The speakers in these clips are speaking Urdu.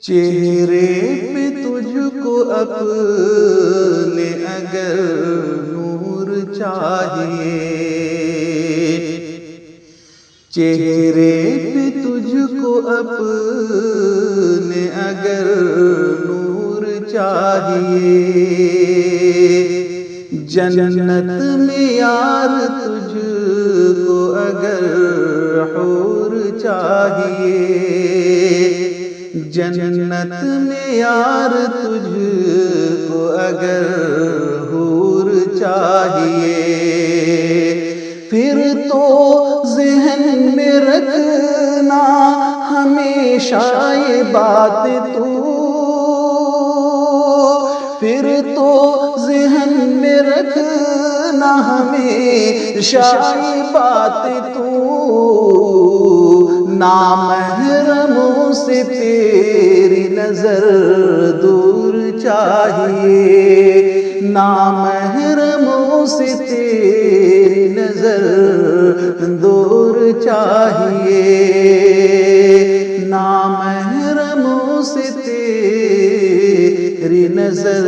چہرے پہ تجھ کو اپنے اگر نور چاہیے، چہرے پہ تجھ کو اپنے اگر نور چاہیے، جنت میں یار تجھ کو اگر حور چاہیے، جنت میں یار تجھ کو اگر حور چاہیے، پھر تو ذہن میں رکھنا ہمیشہ یہ بات تو، پھر تو ذہن میں رکھنا ہمیشہ یہ بات تو، نامحرموں سے تیری نظر دور چاہیے، نامحرموں سے تیری نظر دور چاہیے، نامحرموں سے تیری نظر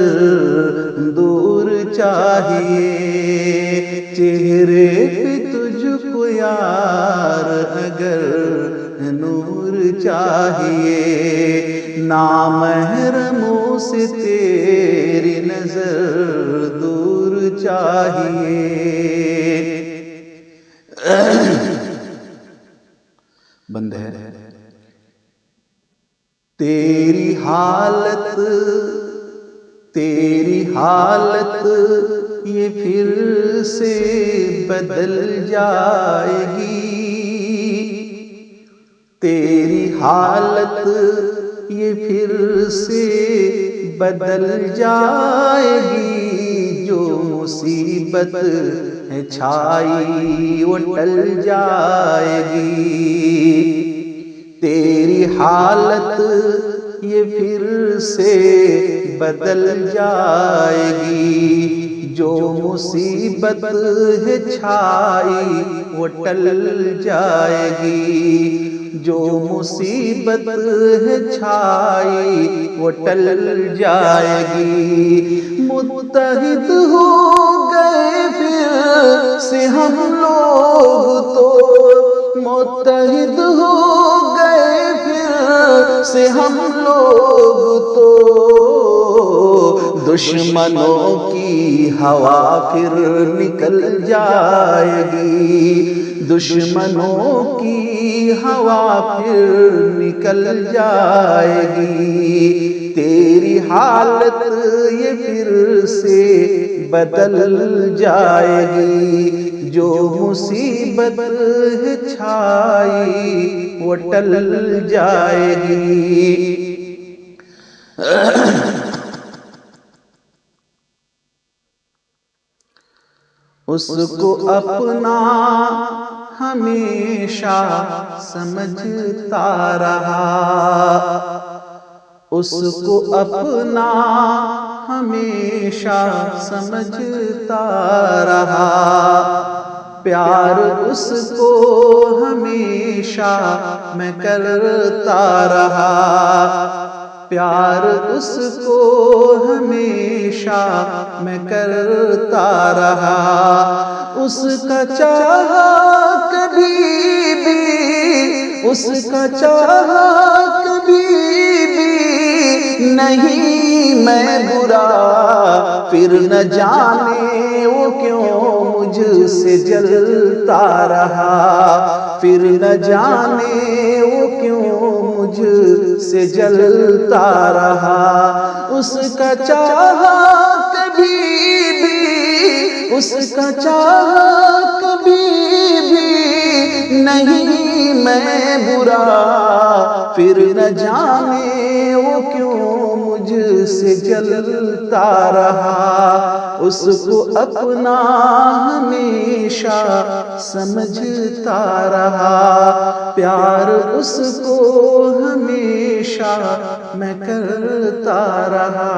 دور چاہیے، چہرے پہ تجھ کو یار اگر نور چاہیے، نامحرموں سے تیری نظر دور چاہیے۔ بند ہے۔ تیری حالت یہ پھر سے بدل جائے گی، تیری حالت یہ پھر سے بدل جائے گی، جو مصیبت ہے چھائی وہ ٹل جائے گی، تیری حالت یہ پھر سے بدل جائے گی، جو مصیبت ہے چھائی وہ ٹل جائے گی، جو مصیبت ہے چھائی وہ ٹل جائے گی، متحد ہو گئے پھر سے ہم لوگ تو، متحد ہو گئے پھر سے ہم لوگ تو، دشمنوں کی ہوا پھر نکل جائے گی، دشمنوں کی ہوا پھر نکل جائے گی، تیری حالت یہ پھر سے بدل جائے گی، جو مصیبت ہے چھائی وہ ٹل جائے گی۔ اس کو اپنا ہمیشہ سمجھتا رہا، اس کو اپنا ہمیشہ سمجھتا رہا، پیار اس کو ہمیشہ میں کرتا رہا، پیار اس کو ہمیشہ میں کرتا رہا، اس کا چاہا کبھی بھی، اس کا چاہا کبھی بھی نہیں میں برا، پھر نہ جانے وہ کیوں مجھ سے جلتا رہا، پھر نہ جانے وہ کیوں مجھ سے جلتا رہا، اس کا چاہا کبھی بھی، اس کا چاہا کبھی بھی نہیں میں برا، پھر نہ جانے وہ کیوں مجھ سے جلتا رہا، اس کو اپنا ہمیشہ سمجھتا رہا، پیار اس کو ہمیشہ میں کرتا رہا۔